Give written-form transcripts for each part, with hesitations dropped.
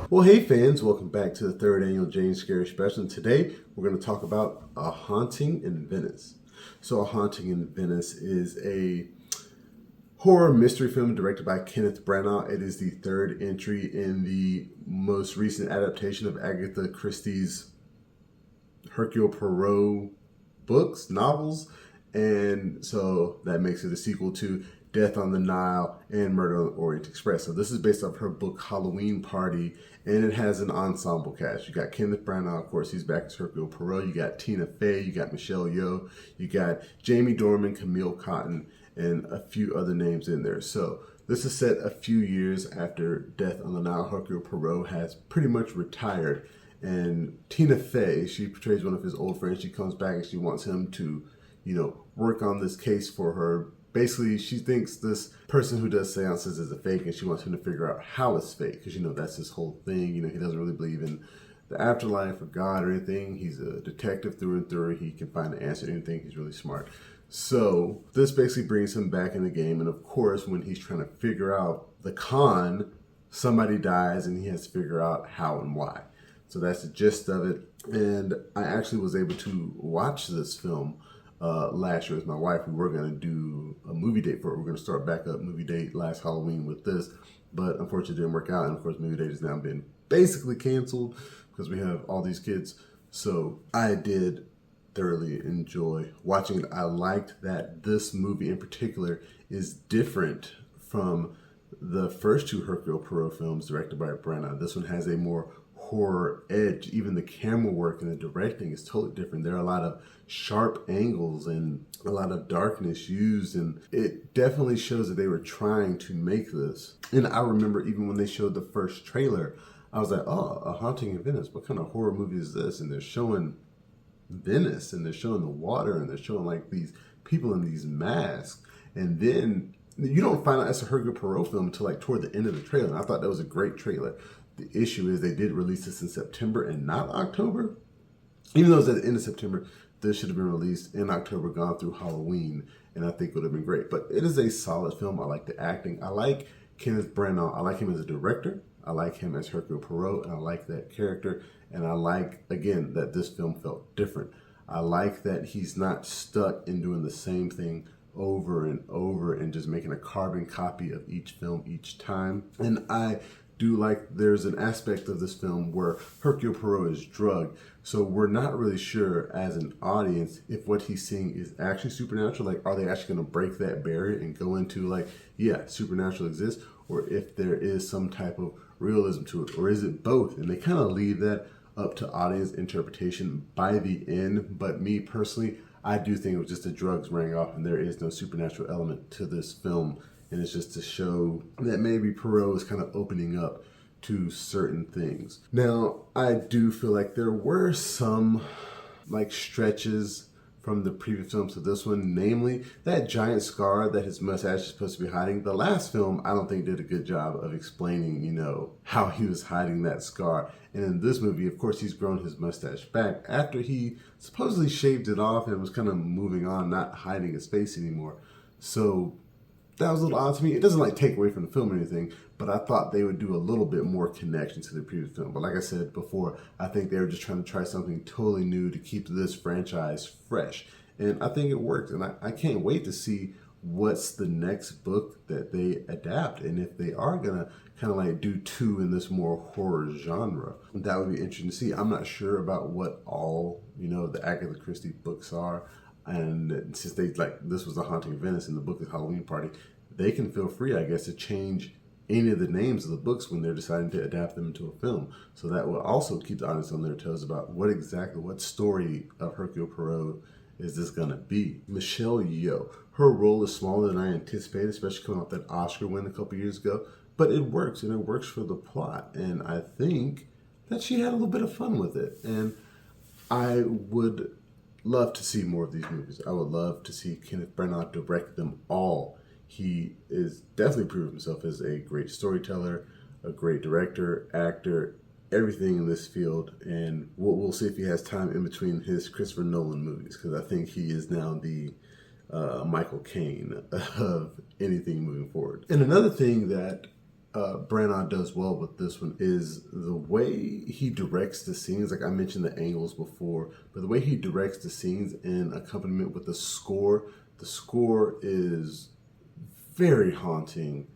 Well, hey fans, welcome back to the third annual JanuScary special. And today we're going to talk about A Haunting in Venice. So, A Haunting in Venice is a horror mystery film directed by Kenneth Branagh. It is the third entry in the most recent adaptation of Agatha Christie's Hercule Poirot books, novels. And so that makes it a sequel to Death on the Nile and Murder on the Orient Express. So this is based off her book Hallowe'en Party, and it has an ensemble cast. You got Kenneth Branagh, of course, he's back as Hercule Poirot. You got Tina Fey, you got Michelle Yeoh, you got Jamie Dornan, Camille Cottin, and a few other names in there. So this is set a few years after Death on the Nile. Hercule Poirot has pretty much retired, and Tina Fey, she portrays one of his old friends. She comes back and she wants him to, work on this case for her. Basically, she thinks this person who does seances is a fake, and she wants him to figure out how it's fake, because, that's his whole thing. He doesn't really believe in the afterlife or God or anything. He's a detective through and through. He can find the answer to anything. He's really smart. So this basically brings him back in the game. And of course, when he's trying to figure out the con, somebody dies and he has to figure out how and why. So that's the gist of it. And I actually was able to watch this film last year with my wife. We were going to do a movie date for it. We're going to start back up movie date last Halloween with this, but unfortunately it didn't work out. And of course, movie date has now been basically canceled because we have all these kids. So I did thoroughly enjoy watching it. I liked that this movie in particular is different from the first two Hercule Poirot films directed by Branagh. This one has a more horror edge. Even the camera work and the directing is totally different. There are a lot of sharp angles and a lot of darkness used, and it definitely shows that they were trying to make this. And I remember even when they showed the first trailer, I was like, oh, A Haunting in Venice, what kind of horror movie is this? And they're showing Venice, and they're showing the water, and they're showing like these people in these masks, and then you don't find out it's a Hercule Poirot film until like toward the end of the trailer. And I thought that was a great trailer. The issue is they did release this in September and not October. Even though it's at the end of September, this should have been released in October, gone through Halloween, and I think it would have been great. But it is a solid film. I like the acting. I like Kenneth Branagh. I like him as a director. I like him as Hercule Poirot, and I like that character. And I like, again, that this film felt different. I like that he's not stuck in doing the same thing over and over and just making a carbon copy of each film each time. And I do like there's an aspect of this film where Hercule Poirot is drugged, so we're not really sure as an audience if what he's seeing is actually supernatural. Like, are they actually going to break that barrier and go into like, yeah, supernatural exists, or if there is some type of realism to it, or is it both? And they kind of leave that up to audience interpretation by the end. But me personally, I do think it was just the drugs wearing off, and there is no supernatural element to this film. And it's just to show that maybe Poirot is kind of opening up to certain things. Now, I do feel like there were some like stretches from the previous films to this one, namely that giant scar that his mustache is supposed to be hiding. The last film, I don't think did a good job of explaining, how he was hiding that scar. And in this movie, of course, he's grown his mustache back after he supposedly shaved it off and was kind of moving on, not hiding his face anymore. So that was a little odd to me. It doesn't like take away from the film or anything, but I thought they would do a little bit more connection to the previous film. But like I said before, I think they were just trying to try something totally new to keep this franchise fresh. And I think it worked. And I can't wait to see what's the next book that they adapt. And if they are going to kind of like do two in this more horror genre, that would be interesting to see. I'm not sure about what all, the Agatha Christie books are. And since this was A Haunting in Venice and the book is Hallowe'en Party, they can feel free, I guess, to change any of the names of the books when they're deciding to adapt them into a film. So that will also keep the audience on their toes about what story of Hercule Poirot is this going to be. Michelle Yeoh, her role is smaller than I anticipated, especially coming off that Oscar win a couple years ago. But it works, and it works for the plot. And I think that she had a little bit of fun with it. And I would love to see more of these movies. I would love to see Kenneth Branagh direct them all. He is definitely proven himself as a great storyteller, a great director, actor, everything in this field. And we'll see if he has time in between his Christopher Nolan movies, because I think he is now the Michael Caine of anything moving forward. And another thing that Branagh does well with this one is the way he directs the scenes. Like I mentioned the angles before, but the way he directs the scenes in accompaniment with the score is very haunting,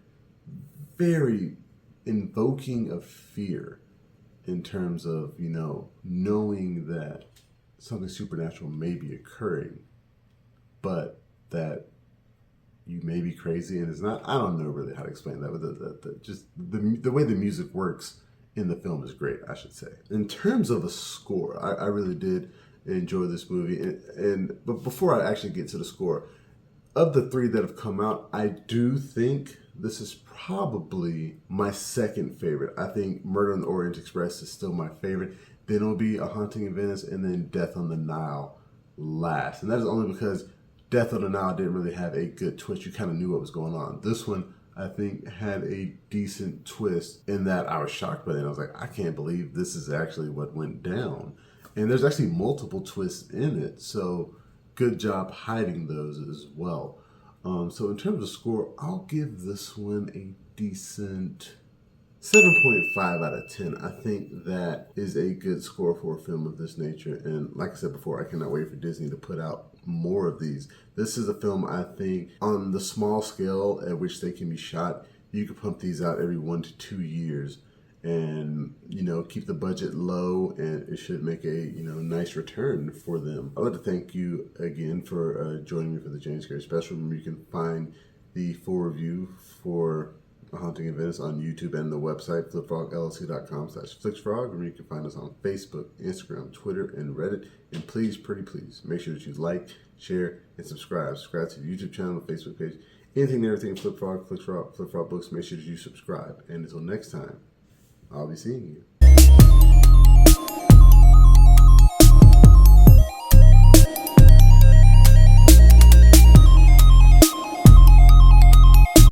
very invoking of fear in terms of, knowing that something supernatural may be occurring, but that you may be crazy and it's not. I don't know really how to explain that, but just the way the music works in the film is great, I should say. In terms of a score, I really did enjoy this movie. But before I actually get to the score, of the three that have come out, I do think this is probably my second favorite. I think Murder on the Orient Express is still my favorite. Then it'll be A Haunting in Venice, and then Death on the Nile last. And that is only because Death on the Nile didn't really have a good twist. You kind of knew what was going on. This one, I think, had a decent twist in that I was shocked by it. I was like, I can't believe this is actually what went down. And there's actually multiple twists in it. So good job hiding those as well. So in terms of score, I'll give this one a decent 7.5 out of 10. I think that is a good score for a film of this nature. And like I said before, I cannot wait for Disney to put out more of these. This is a film, I think, on the small scale at which they can be shot, you could pump these out every 1 to 2 years and, keep the budget low, and it should make a, nice return for them. I'd like to thank you again for joining me for the JanuScary special. Remember, you can find the full review for A Haunting in Venice on YouTube and the website, flipfrogllc.com/flixfrog, where you can find us on Facebook, Instagram, Twitter, and Reddit. And please, pretty please, make sure that you like, share, and subscribe. Subscribe to the YouTube channel, the Facebook page, anything and everything Flipfrog Books. Make sure that you subscribe. And until next time, I'll be seeing you.